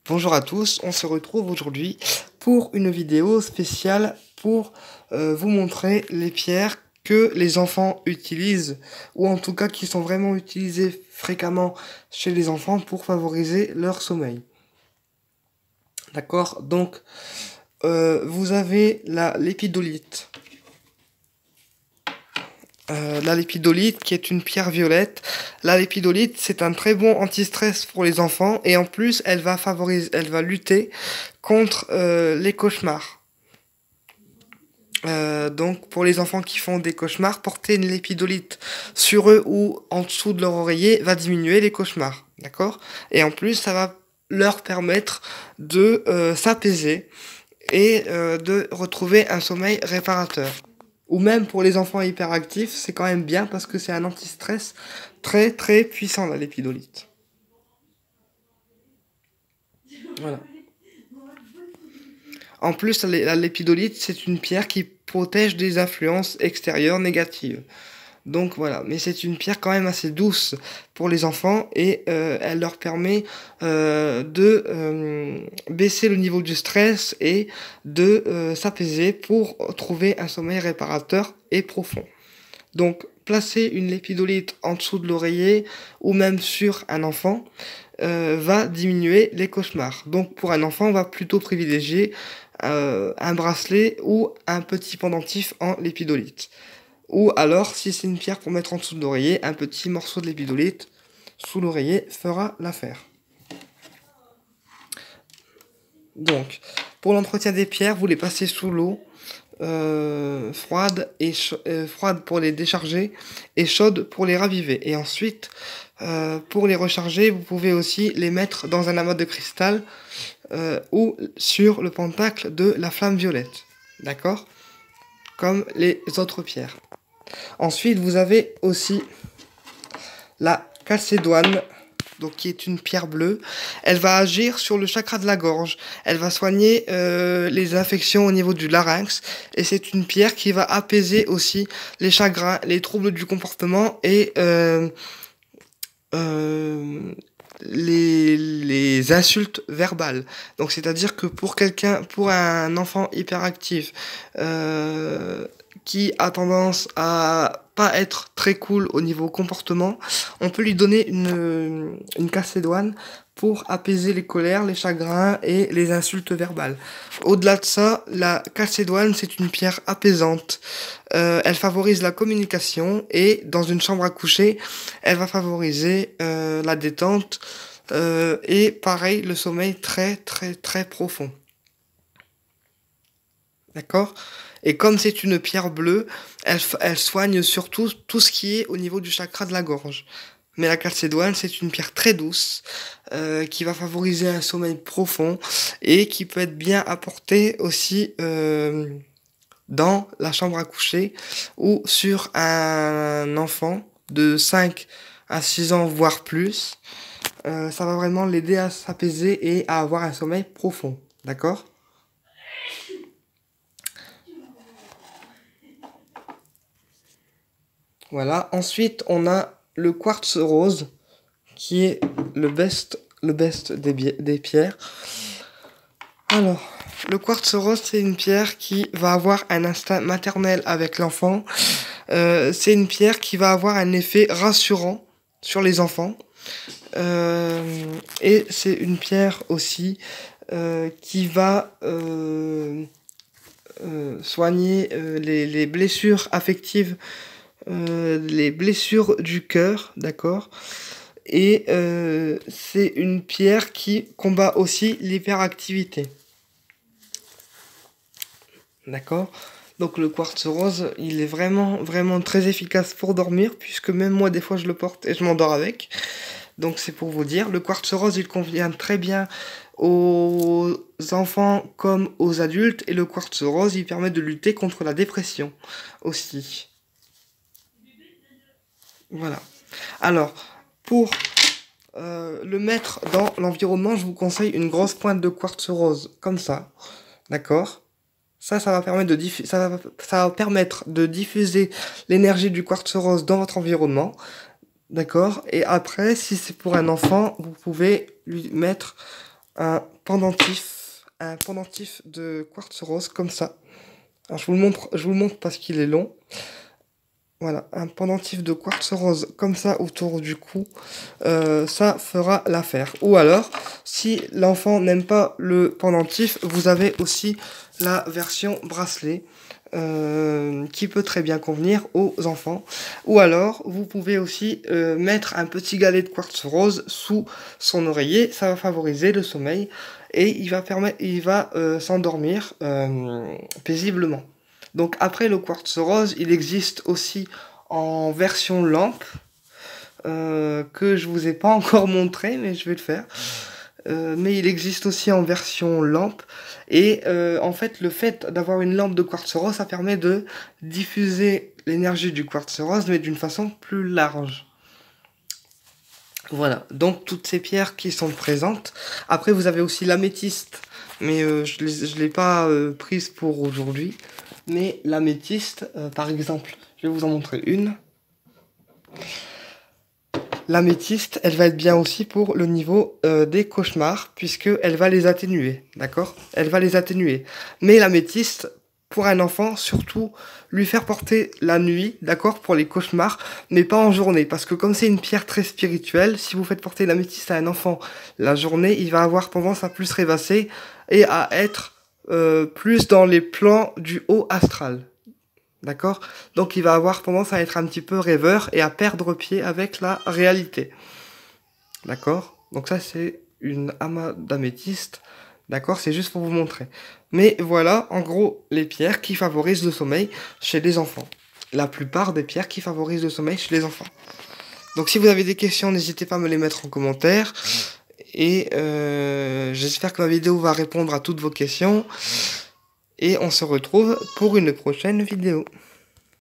Bonjour à tous, on se retrouve aujourd'hui pour une vidéo spéciale pour vous montrer les pierres que les enfants utilisent, ou en tout cas qui sont vraiment utilisées fréquemment chez les enfants pour favoriser leur sommeil. D'accord, donc vous avez la lépidolite. La lépidolite qui est une pierre violette. La lépidolite, c'est un très bon anti-stress pour les enfants et en plus elle va lutter contre les cauchemars. Donc pour les enfants qui font des cauchemars, porter une lépidolite sur eux ou en dessous de leur oreiller va diminuer les cauchemars, d'accord? Et en plus ça va leur permettre de s'apaiser et de retrouver un sommeil réparateur. Ou même pour les enfants hyperactifs, c'est quand même bien parce que c'est un anti-stress très très puissant, la lépidolite. Voilà. En plus, la lépidolite, c'est une pierre qui protège des influences extérieures négatives. Donc voilà, mais c'est une pierre quand même assez douce pour les enfants et elle leur permet de baisser le niveau du stress et de s'apaiser pour trouver un sommeil réparateur et profond. Donc placer une lépidolite en dessous de l'oreiller ou même sur un enfant va diminuer les cauchemars. Donc pour un enfant, on va plutôt privilégier un bracelet ou un petit pendentif en lépidolite. Ou alors, si c'est une pierre pour mettre en dessous de l'oreiller, un petit morceau de lépidolite sous l'oreiller fera l'affaire. Donc, pour l'entretien des pierres, vous les passez sous l'eau, froide pour les décharger et chaude pour les raviver. Et ensuite, pour les recharger, vous pouvez aussi les mettre dans un amas de cristal ou sur le pentacle de la flamme violette. D'accord? Comme les autres pierres. Ensuite, vous avez aussi la calcédoine, donc qui est une pierre bleue. Elle va agir sur le chakra de la gorge. Elle va soigner les infections au niveau du larynx. Et c'est une pierre qui va apaiser aussi les chagrins, les troubles du comportement et les insultes verbales. Donc c'est-à-dire que pour un enfant hyperactif qui a tendance à pas être très cool au niveau comportement, on peut lui donner une calcédoine pour apaiser les colères, les chagrins et les insultes verbales. Au-delà de ça, la calcédoine, c'est une pierre apaisante. Elle favorise la communication et dans une chambre à coucher, elle va favoriser la détente et pareil, le sommeil très très très profond. D'accord? Et comme c'est une pierre bleue, elle soigne surtout tout ce qui est au niveau du chakra de la gorge. Mais la calcédoine, c'est une pierre très douce qui va favoriser un sommeil profond et qui peut être bien apportée aussi dans la chambre à coucher ou sur un enfant de 5 à 6 ans, voire plus. Ça va vraiment l'aider à s'apaiser et à avoir un sommeil profond. D'accord? Voilà. Ensuite, on a le quartz rose, qui est le best des pierres. Alors, le quartz rose, c'est une pierre qui va avoir un instinct maternel avec l'enfant. C'est une pierre qui va avoir un effet rassurant sur les enfants. Et c'est une pierre aussi qui va soigner les blessures affectives, les blessures du cœur, d'accord? Et c'est une pierre qui combat aussi l'hyperactivité. D'accord? Donc le quartz rose, il est vraiment vraiment très efficace pour dormir, puisque même moi des fois je le porte et je m'endors avec. Donc c'est pour vous dire, le quartz rose, il convient très bien aux enfants comme aux adultes, et le quartz rose, il permet de lutter contre la dépression aussi. Voilà. Alors, pour le mettre dans l'environnement, je vous conseille une grosse pointe de quartz rose, comme ça. D'accord? Ça va permettre ça va permettre de diffuser l'énergie du quartz rose dans votre environnement. D'accord? Et après, si c'est pour un enfant, vous pouvez lui mettre un pendentif de quartz rose comme ça. Alors, je vous le montre parce qu'il est long. Voilà, un pendentif de quartz rose comme ça autour du cou, ça fera l'affaire. Ou alors, si l'enfant n'aime pas le pendentif, vous avez aussi la version bracelet qui peut très bien convenir aux enfants. Ou alors, vous pouvez aussi mettre un petit galet de quartz rose sous son oreiller, ça va favoriser le sommeil et il va s'endormir paisiblement. Donc après le quartz rose, il existe aussi en version lampe, que je vous ai pas encore montré, mais je vais le faire. Mais il existe aussi en version lampe. Et en fait, le fait d'avoir une lampe de quartz rose, ça permet de diffuser l'énergie du quartz rose, mais d'une façon plus large. Voilà, donc toutes ces pierres qui sont présentes. Après, vous avez aussi l'améthyste, mais je l'ai pas prise pour aujourd'hui. Mais l'améthyste, par exemple, je vais vous en montrer une. L'améthyste, elle va être bien aussi pour le niveau des cauchemars, puisque elle va les atténuer, d'accord? Elle va les atténuer. Mais l'améthyste, pour un enfant, surtout, lui faire porter la nuit, d'accord, pour les cauchemars, mais pas en journée, parce que comme c'est une pierre très spirituelle, si vous faites porter l'améthyste à un enfant la journée, il va avoir tendance à plus rêvasser et à être plus dans les plans du haut astral. D'accord? Donc il va avoir tendance à être un petit peu rêveur et à perdre pied avec la réalité. D'accord? Donc ça c'est une amas d'améthyste. D'accord? C'est juste pour vous montrer. Mais voilà, en gros, les pierres qui favorisent le sommeil chez les enfants. La plupart des pierres qui favorisent le sommeil chez les enfants. Donc si vous avez des questions, n'hésitez pas à me les mettre en commentaire. Et j'espère que ma vidéo va répondre à toutes vos questions. Et on se retrouve pour une prochaine vidéo.